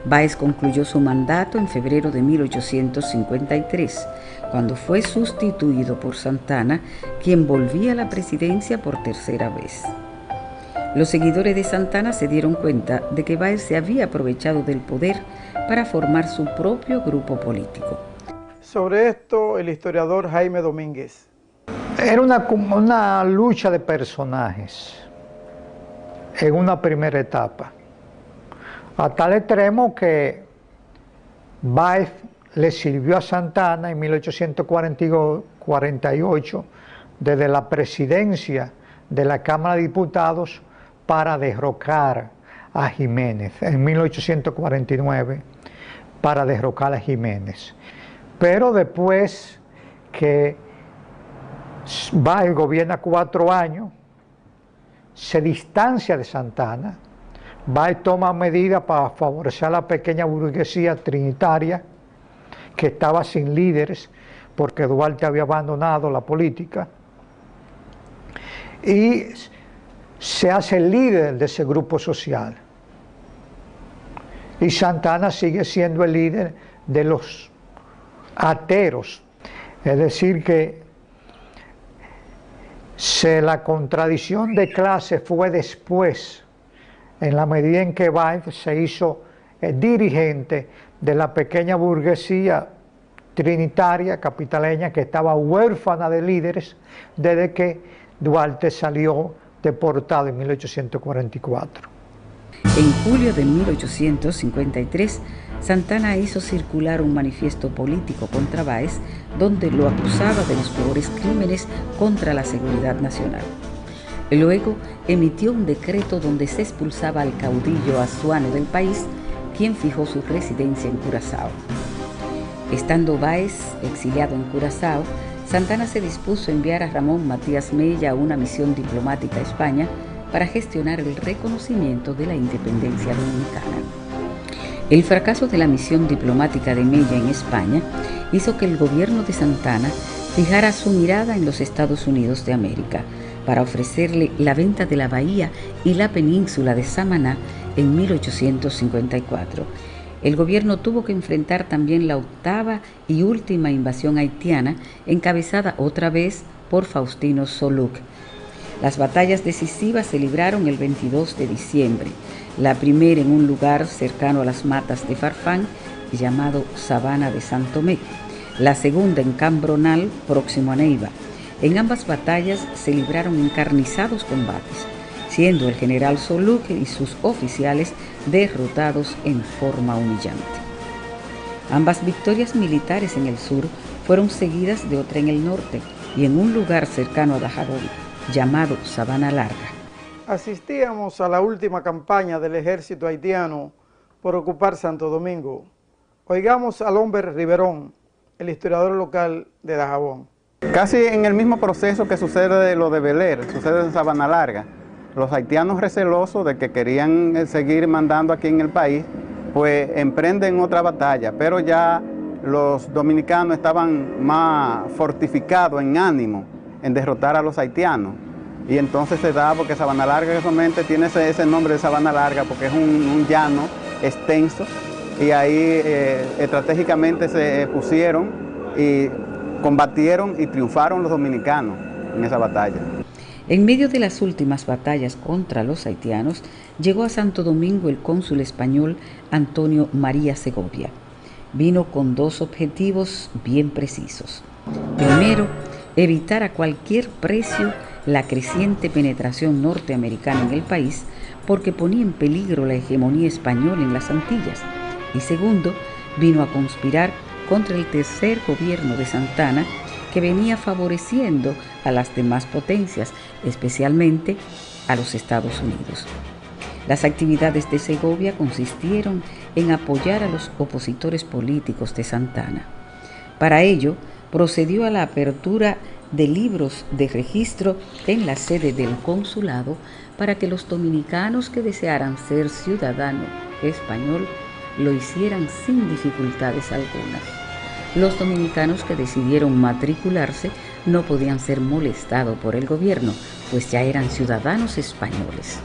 Báez concluyó su mandato en febrero de 1853, cuando fue sustituido por Santana, quien volvía a la presidencia por tercera vez. Los seguidores de Santana se dieron cuenta de que Báez se había aprovechado del poder para formar su propio grupo político. Sobre esto, el historiador Jaime Domínguez. Era una lucha de personajes en una primera etapa, a tal extremo que Báez le sirvió a Santana en 1848 desde la presidencia de la Cámara de Diputados para derrocar a Jiménez, en 1849 para derrocar a Jiménez. Pero después que Báez gobierna 4 años, se distancia de Santana. Báez toma medidas para favorecer a la pequeña burguesía trinitaria que estaba sin líderes porque Duarte había abandonado la política, y se hace líder de ese grupo social. Y Santana sigue siendo el líder de los ateros, es decir que la contradicción de clase fue después, en la medida en que Báez se hizo dirigente de la pequeña burguesía trinitaria capitaleña que estaba huérfana de líderes desde que Duarte salió deportado en 1844. En julio de 1853, Santana hizo circular un manifiesto político contra Báez, donde lo acusaba de los peores crímenes contra la seguridad nacional. Luego emitió un decreto donde se expulsaba al caudillo azuano del país, quien fijó su residencia en Curazao. Estando Báez exiliado en Curazao, Santana se dispuso a enviar a Ramón Matías Mella a una misión diplomática a España para gestionar el reconocimiento de la independencia dominicana. El fracaso de la misión diplomática de Mella en España hizo que el gobierno de Santana fijara su mirada en los Estados Unidos de América para ofrecerle la venta de la bahía y la península de Samaná en 1854. El gobierno tuvo que enfrentar también la octava y última invasión haitiana, encabezada otra vez por Faustino Solúk. Las batallas decisivas se libraron el 22 de diciembre, la primera en un lugar cercano a las matas de Farfán, llamado Sabana de San Tomé, la segunda en Cambronal, próximo a Neiva. En ambas batallas se libraron encarnizados combates, siendo el general Solúk y sus oficiales derrotados en forma humillante. Ambas victorias militares en el sur fueron seguidas de otra en el norte y en un lugar cercano a Dajabón, llamado Sabana Larga. Asistíamos a la última campaña del ejército haitiano por ocupar Santo Domingo. Oigamos al hombre Riverón, el historiador local de Dajabón. Casi en el mismo proceso que sucede lo de Beler, sucede en Sabana Larga. Los haitianos recelosos de que querían seguir mandando aquí en el país, pues emprenden otra batalla, pero ya los dominicanos estaban más fortificados en ánimo en derrotar a los haitianos. Y entonces se da, porque Sabana Larga solamente tiene ese nombre de Sabana Larga porque es un llano extenso, y ahí estratégicamente se pusieron y combatieron y triunfaron los dominicanos en esa batalla. En medio de las últimas batallas contra los haitianos, llegó a Santo Domingo el cónsul español Antonio María Segovia. Vino con 2 objetivos bien precisos. Primero, evitar a cualquier precio la creciente penetración norteamericana en el país, porque ponía en peligro la hegemonía española en las Antillas. Y segundo, vino a conspirar contra el tercer gobierno de Santana, que venía favoreciendo a las demás potencias, especialmente a los Estados Unidos. Las actividades de Segovia consistieron en apoyar a los opositores políticos de Santana. Para ello, procedió a la apertura de libros de registro en la sede del consulado para que los dominicanos que desearan ser ciudadano español lo hicieran sin dificultades algunas. Los dominicanos que decidieron matricularse no podían ser molestados por el gobierno, pues ya eran ciudadanos españoles.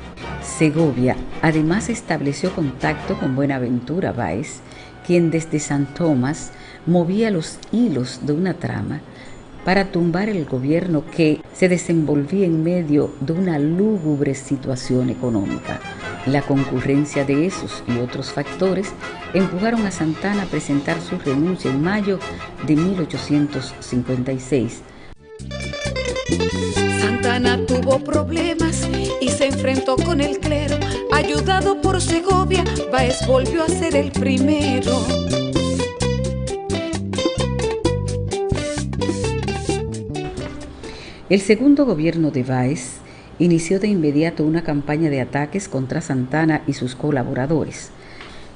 Segovia además estableció contacto con Buenaventura Báez, quien desde San Tomás movía los hilos de una trama para tumbar el gobierno que se desenvolvía en medio de una lúgubre situación económica. La concurrencia de esos y otros factores empujaron a Santana a presentar su renuncia en mayo de 1856. Santana tuvo problemas y se enfrentó con el clero. Ayudado por Segovia, Báez volvió a ser el primero. El segundo gobierno de Báez inició de inmediato una campaña de ataques contra Santana y sus colaboradores.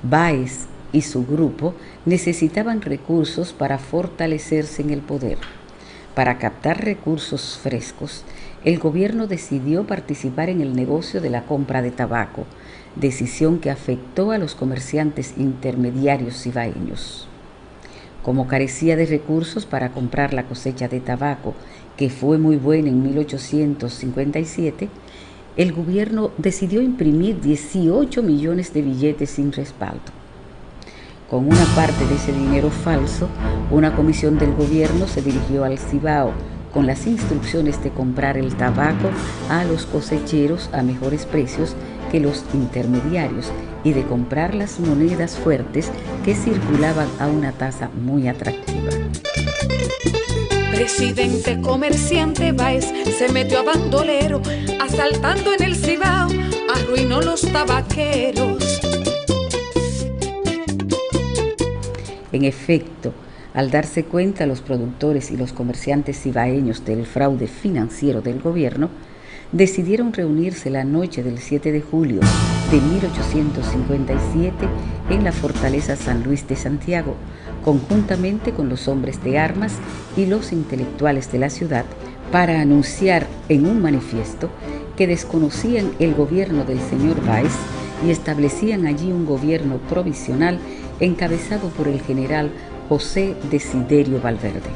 Báez y su grupo necesitaban recursos para fortalecerse en el poder. Para captar recursos frescos, el gobierno decidió participar en el negocio de la compra de tabaco, decisión que afectó a los comerciantes intermediarios cibaeños. Como carecía de recursos para comprar la cosecha de tabaco, que fue muy buena en 1857, el gobierno decidió imprimir 18 millones de billetes sin respaldo. Con una parte de ese dinero falso, una comisión del gobierno se dirigió al Cibao con las instrucciones de comprar el tabaco a los cosecheros a mejores precios que los intermediarios y de comprar las monedas fuertes que circulaban a una tasa muy atractiva. Presidente comerciante Báez se metió a bandolero, asaltando en el Cibao, arruinó los tabaqueros. En efecto, al darse cuenta los productores y los comerciantes cibaeños del fraude financiero del gobierno, decidieron reunirse la noche del 7 de julio de 1857 en la fortaleza San Luis de Santiago, conjuntamente con los hombres de armas y los intelectuales de la ciudad, para anunciar en un manifiesto que desconocían el gobierno del señor Báez y establecían allí un gobierno provisional encabezado por el general José Desiderio Valverde.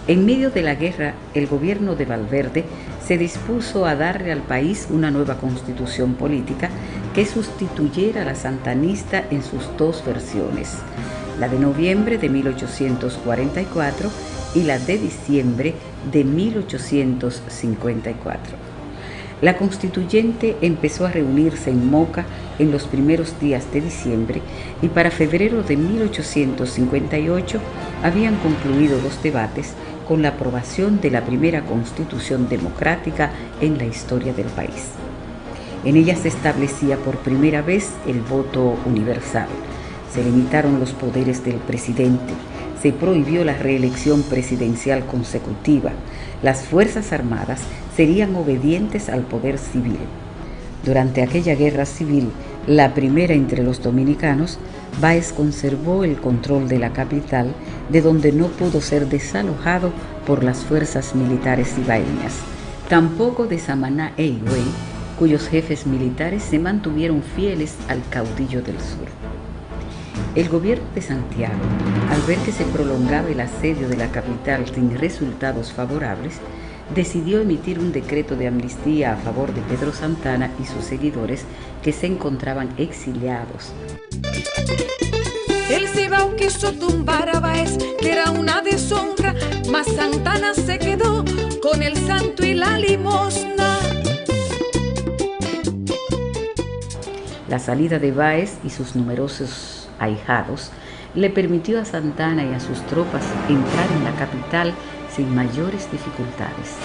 En medio de la guerra, el gobierno de Valverde se dispuso a darle al país una nueva constitución política que sustituyera a la santanista en sus dos versiones, la de noviembre de 1844 y la de diciembre de 1854. La constituyente empezó a reunirse en Moca en los primeros días de diciembre y para febrero de 1858 habían concluido los debates con la aprobación de la primera constitución democrática en la historia del país. En ella se establecía por primera vez el voto universal, se limitaron los poderes del presidente, se prohibió la reelección presidencial consecutiva, las Fuerzas Armadas serían obedientes al poder civil. Durante aquella guerra civil, la primera entre los dominicanos, Báez conservó el control de la capital, de donde no pudo ser desalojado por las fuerzas militares cibaeñas. Tampoco de Samaná e Higüey, cuyos jefes militares se mantuvieron fieles al caudillo del sur. El gobierno de Santiago, al ver que se prolongaba el asedio de la capital sin resultados favorables, decidió emitir un decreto de amnistía a favor de Pedro Santana y sus seguidores que se encontraban exiliados. El Cibao quiso tumbar a Báez, que era una deshonra, mas Santana se quedó con el santo y la limosna. La salida de Báez y sus numerosos ahijados le permitió a Santana y a sus tropas entrar en la capital sin mayores dificultades.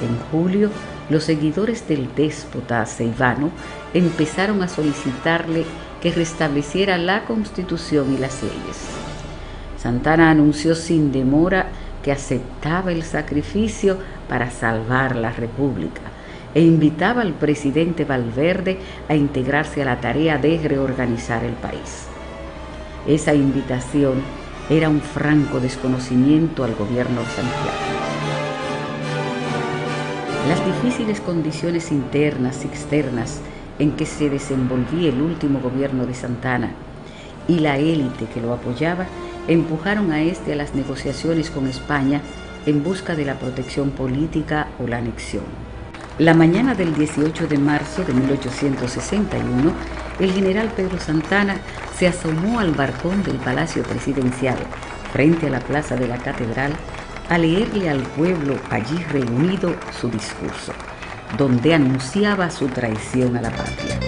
En julio, los seguidores del déspota ceibano empezaron a solicitarle que restableciera la Constitución y las leyes. Santana anunció sin demora que aceptaba el sacrificio para salvar la República e invitaba al presidente Valverde a integrarse a la tarea de reorganizar el país. Esa invitación era un franco desconocimiento al gobierno de Santiago. Las difíciles condiciones internas y externas en que se desenvolvía el último gobierno de Santana y la élite que lo apoyaba empujaron a este a las negociaciones con España en busca de la protección política o la anexión. La mañana del 18 de marzo de 1861, el general Pedro Santana se asomó al balcón del Palacio Presidencial, frente a la plaza de la Catedral, a leerle al pueblo allí reunido su discurso, donde anunciaba su traición a la patria.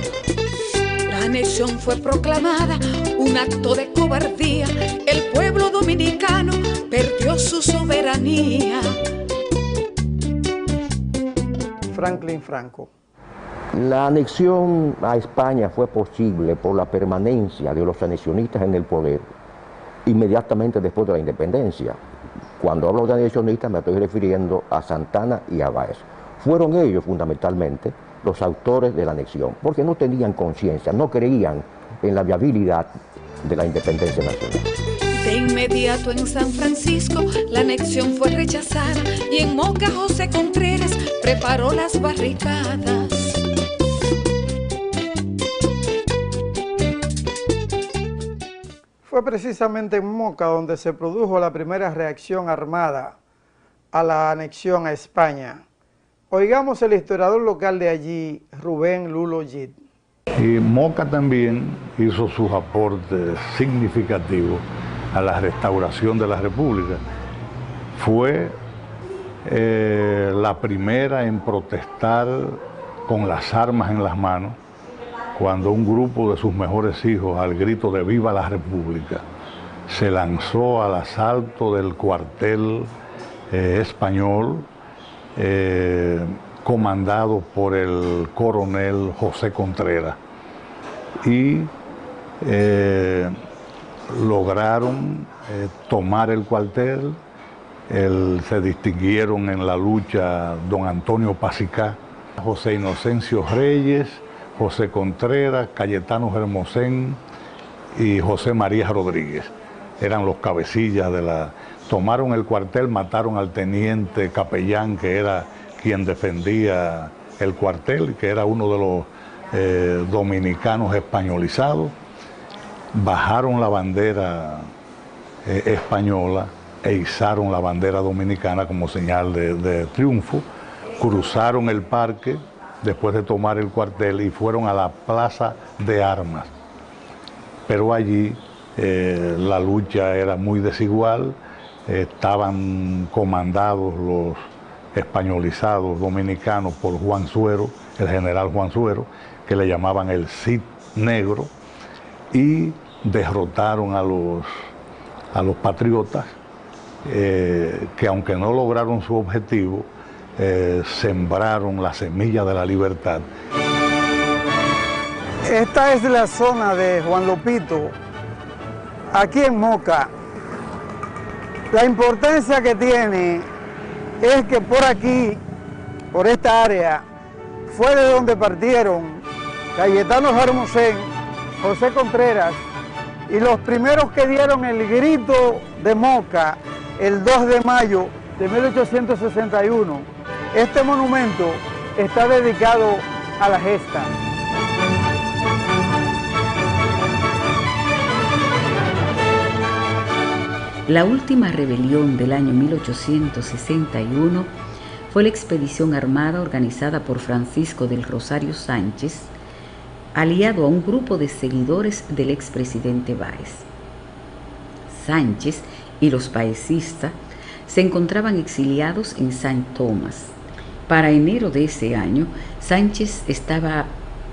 La anexión fue proclamada, un acto de cobardía. El pueblo dominicano perdió su soberanía. Franklin Franco. La anexión a España fue posible por la permanencia de los anexionistas en el poder inmediatamente después de la independencia. Cuando hablo de anexionistas me estoy refiriendo a Santana y a Báez. Fueron ellos fundamentalmente los autores de la anexión, porque no tenían conciencia, no creían en la viabilidad de la independencia nacional. De inmediato en San Francisco la anexión fue rechazada y en Moca José Contreras preparó las barricadas. Fue precisamente en Moca donde se produjo la primera reacción armada a la anexión a España. Oigamos el historiador local de allí, Rubén Lulo Gid. Y Moca también hizo sus aportes significativos a la restauración de la República. Fue la primera en protestar con las armas en las manos cuando un grupo de sus mejores hijos, al grito de ¡Viva la República!, se lanzó al asalto del cuartel español comandado por el coronel José Contreras, y lograron tomar el cuartel. Se distinguieron en la lucha don Antonio Pacicá, José Inocencio Reyes, José Contreras, Cayetano Hermosén y José María Rodríguez. Eran los cabecillas de la... Tomaron el cuartel, mataron al teniente capellán, que era quien defendía el cuartel, que era uno de los dominicanos españolizados. Bajaron la bandera española e izaron la bandera dominicana como señal de triunfo. Cruzaron el parque después de tomar el cuartel y fueron a la Plaza de Armas. Pero allí la lucha era muy desigual, estaban comandados los españolizados dominicanos por Juan Suero, el general Juan Suero, que le llamaban el Cid Negro, y derrotaron a los patriotas, que aunque no lograron su objetivo, sembraron la semilla de la libertad. Esta es la zona de Juan Lopito, aquí en Moca. La importancia que tiene es que por aquí, por esta área, fue de donde partieron Cayetano Hermosén, José Contreras, y los primeros que dieron el grito de Moca el 2 de mayo de 1861. Este monumento está dedicado a la gesta. La última rebelión del año 1861 fue la expedición armada organizada por Francisco del Rosario Sánchez, aliado a un grupo de seguidores del expresidente Báez. Sánchez y los baecistas se encontraban exiliados en San Tomás. Para enero de ese año, Sánchez estaba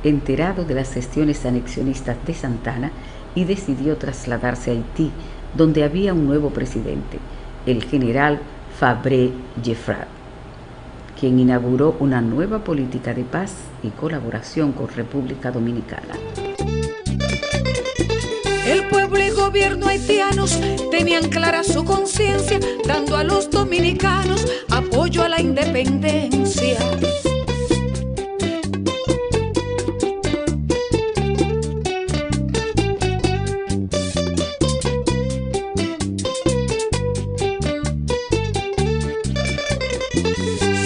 enterado de las gestiones anexionistas de Santana y decidió trasladarse a Haití, donde había un nuevo presidente, el general Fabre Geffrard, quien inauguró una nueva política de paz y colaboración con República Dominicana. El pueblo y gobierno haitianos tenían clara su conciencia, dando a los dominicanos apoyo a la independencia.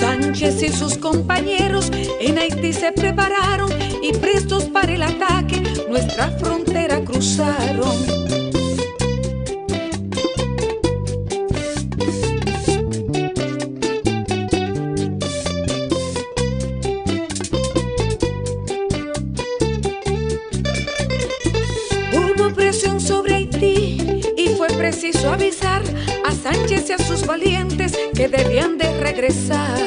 Sánchez y sus compañeros en Haití se prepararon y prestos para el ataque nuestra frontera cruzaron. preciso avisar a Sánchez y a sus valientes que debían de regresar.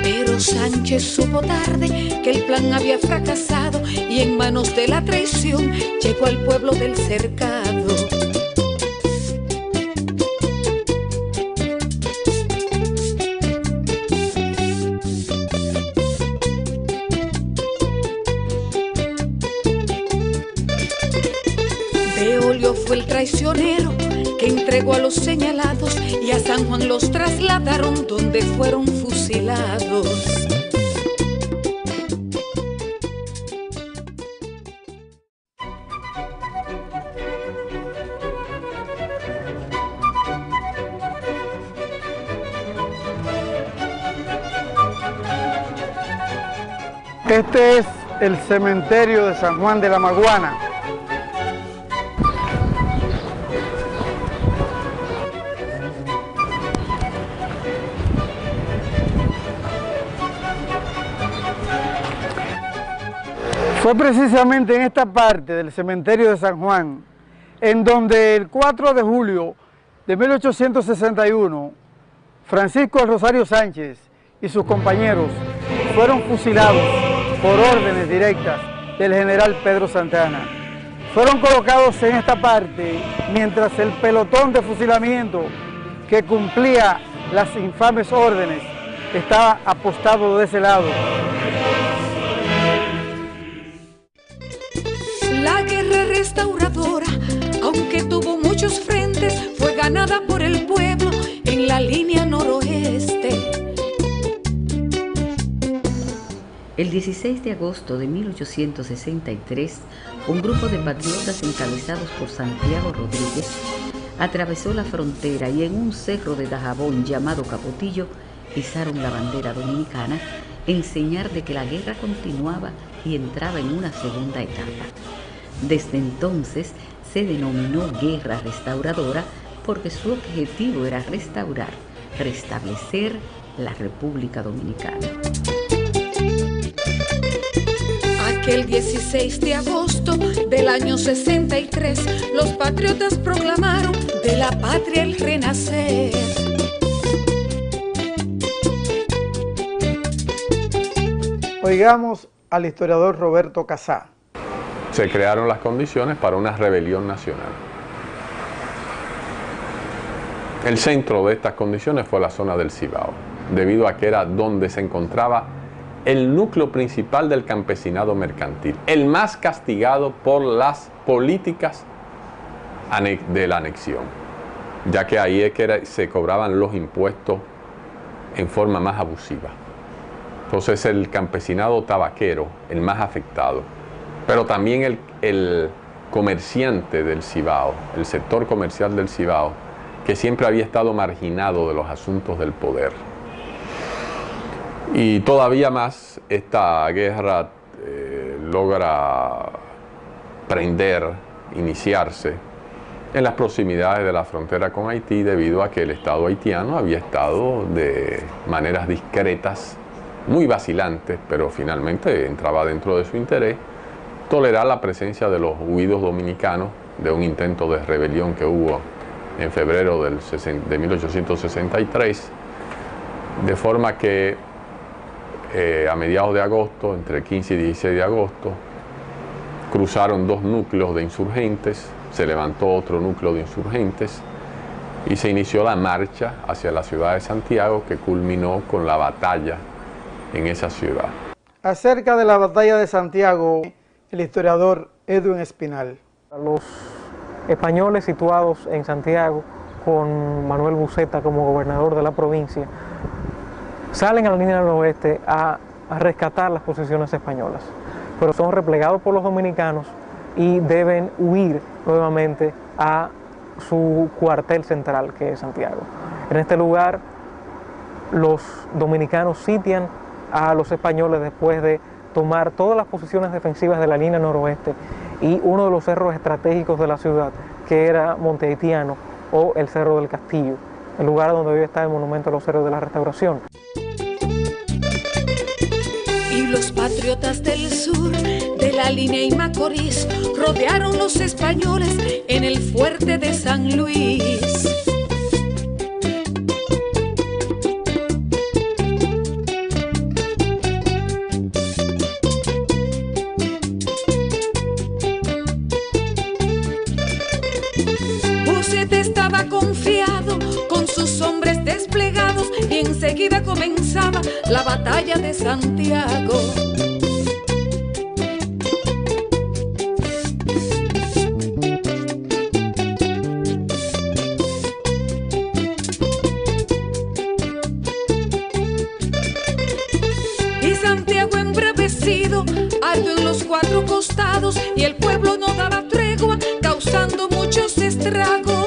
Pero Sánchez supo tarde que el plan había fracasado y en manos de la traición llegó al pueblo del cercado. Beolio fue el traicionero que entregó a los señalados y a San Juan los trasladaron donde fueron fusilados. Este es el cementerio de San Juan de la Maguana. Fue precisamente en esta parte del cementerio de San Juan en donde el 4 de julio de 1861 Francisco Rosario Sánchez y sus compañeros fueron fusilados por órdenes directas del general Pedro Santana. Fueron colocados en esta parte mientras el pelotón de fusilamiento que cumplía las infames órdenes estaba apostado de ese lado. La guerra restauradora, aunque tuvo muchos frentes, fue ganada por el pueblo en la línea noroeste. El 16 de agosto de 1863, un grupo de patriotas encabezados por Santiago Rodríguez atravesó la frontera y en un cerro de Dajabón llamado Capotillo izaron la bandera dominicana en señal de que la guerra continuaba y entraba en una segunda etapa. Desde entonces se denominó Guerra Restauradora porque su objetivo era restaurar, restablecer la República Dominicana. Aquel 16 de agosto del año 63, los patriotas proclamaron de la patria el renacer. Oigamos al historiador Roberto Casá. Se crearon las condiciones para una rebelión nacional. El centro de estas condiciones fue la zona del Cibao, debido a que era donde se encontraba el núcleo principal del campesinado mercantil, el más castigado por las políticas de la anexión, ya que ahí es que se cobraban los impuestos en forma más abusiva. Entonces el campesinado tabaquero, el más afectado, pero también el comerciante del Cibao, el sector comercial del Cibao, que siempre había estado marginado de los asuntos del poder. Y todavía más, esta guerra logra iniciarse en las proximidades de la frontera con Haití, debido a que el Estado haitiano había estado de maneras discretas, muy vacilantes, pero finalmente entraba dentro de su interés, tolerar la presencia de los huidos dominicanos de un intento de rebelión que hubo en febrero de 1863, de forma que a mediados de agosto, entre 15 y 16 de agosto, cruzaron dos núcleos de insurgentes, se levantó otro núcleo de insurgentes y se inició la marcha hacia la ciudad de Santiago, que culminó con la batalla en esa ciudad. Acerca de la batalla de Santiago, el historiador Edwin Espinal. Los españoles situados en Santiago, con Manuel Buceta como gobernador de la provincia, salen a la línea del oeste a rescatar las posesiones españolas, pero son replegados por los dominicanos y deben huir nuevamente a su cuartel central, que es Santiago. En este lugar, los dominicanos sitian a los españoles después de tomar todas las posiciones defensivas de la línea noroeste, y uno de los cerros estratégicos de la ciudad, que era Monte Haitiano, o el Cerro del Castillo, el lugar donde hoy está el monumento a los héroes de la Restauración. Y los patriotas del sur, de la Línea y Macorís, rodearon los españoles en el fuerte de San Luis. Busete estaba confiado con sus hombres desplegados y enseguida comenzaba la batalla de Santiago. Y Santiago embravecido, ardió en los cuatro costados y el pueblo no daba tregua, causando muchos estragos.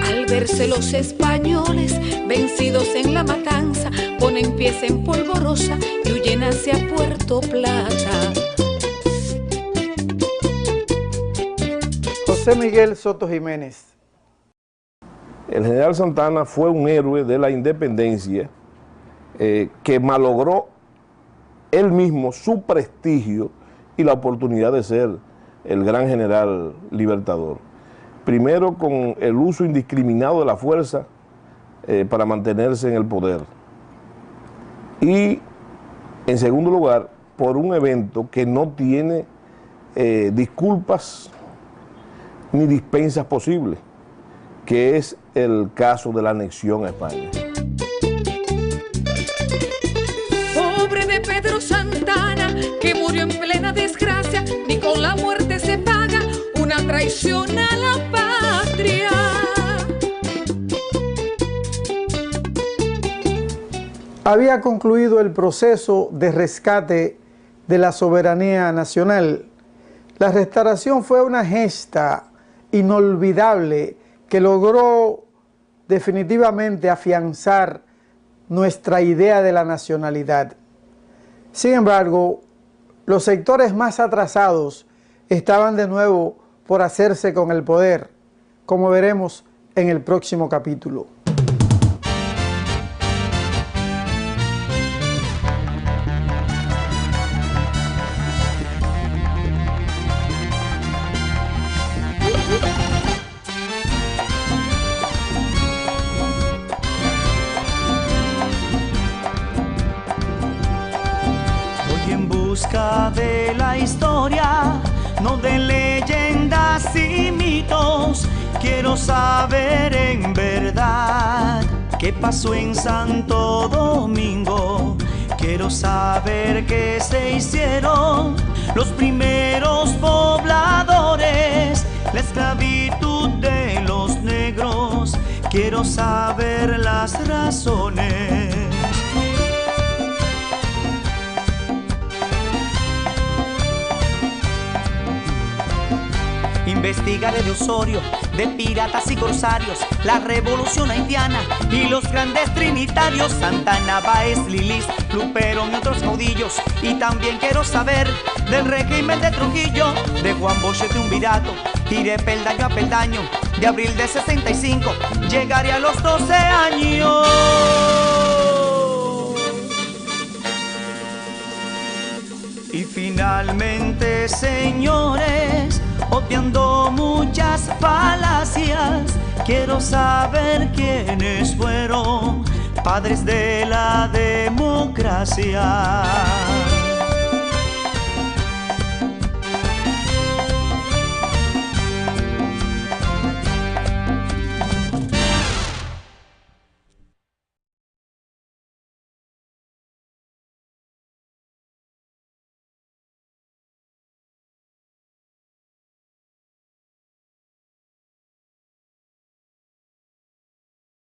Al verse los españoles vencidos en la matanza, ponen pies en polvorosa y huyen hacia Puerto Plata. José Miguel Soto Jiménez. El general Santana fue un héroe de la independencia que malogró él mismo su prestigio y la oportunidad de ser el gran general libertador. Primero con el uso indiscriminado de la fuerza para mantenerse en el poder. Y en segundo lugar, por un evento que no tiene disculpas ni dispensas posibles, que es el caso de la anexión a España. Pobre de Pedro Santana, que murió en plena desgracia, ni con la muerte se paga una traición a la patria. Había concluido el proceso de rescate de la soberanía nacional. La restauración fue una gesta inolvidable que logró definitivamente afianzar nuestra idea de la nacionalidad. Sin embargo, los sectores más atrasados estaban de nuevo por hacerse con el poder, como veremos en el próximo capítulo. De la historia, no de leyendas y mitos, quiero saber en verdad qué pasó en Santo Domingo. Quiero saber qué se hicieron los primeros pobladores, la esclavitud de los negros. Quiero saber las razones. Investigaré de Osorio, de piratas y corsarios, la revolución haitiana y los grandes trinitarios, Santana, Báez, Lilis, Luperón y otros caudillos. Y también quiero saber del régimen de Trujillo, de Juan Bosch de Triunvirato y de peldaño a peldaño. De abril de 65 llegaré a los 12 años. Y finalmente, señores, obviando muchas falacias, quiero saber quiénes fueron padres de la democracia.